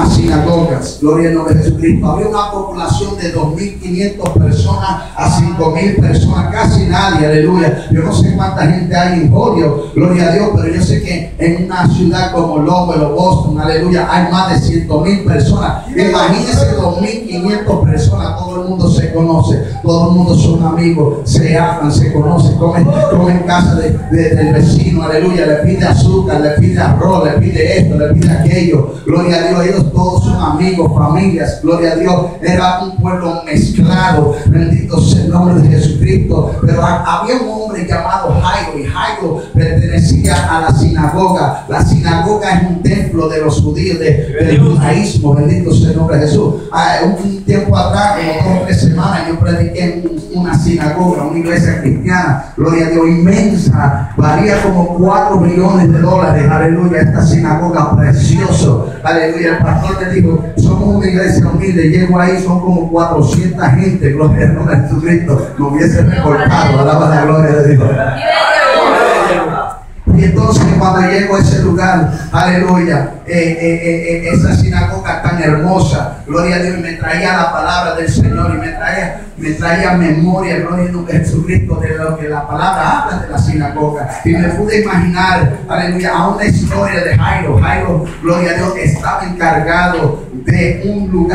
las sinagogas. Gloria al nombre de Jesucristo. Había una población de 2.500 personas a 5.000 personas, casi nadie, aleluya. Yo no sé cuánta gente hay en Hollywood, gloria a Dios, pero yo sé que en una ciudad como Lowell o Boston, aleluya, hay más de 100.000 personas. Imagínense 2.500 personas, todo el mundo se conoce, todo el mundo son amigos, se hablan, se conocen, comen en casa del vecino, aleluya, le pide azúcar, le pide arroz, le pide esto, le pide aquello, gloria a Dios, ellos todos son amigos, familias, gloria a Dios. Era un pueblo mezclado, bendito sea el nombre de Jesucristo. Pero había un hombre llamado Jairo, y Jairo pertenecía a la sinagoga. La sinagoga es un templo de los judíos, del judaísmo, bendito sea el nombre de Jesús. Un tiempo atrás, como 2 o 3 semanas, yo prediqué en una sinagoga, una iglesia cristiana, gloria a Dios, inmensa, valía como $4 millones, aleluya, esta sinagoga precioso, aleluya. El pastor le dijo, somos una iglesia humilde, llego ahí, son como 400 gente, gloria al nombre de Jesucristo, me hubiese recortado, alaba la gloria de Dios. Y entonces cuando llego a ese lugar, aleluya, esa sinagoga tan hermosa, gloria a Dios, me traía la palabra del Señor y me traía memoria, gloria a Dios, Jesucristo, de lo que la palabra habla de la sinagoga. Y me pude imaginar, aleluya, a una historia de Jairo. Jairo, gloria a Dios, estaba encargado de un lugar.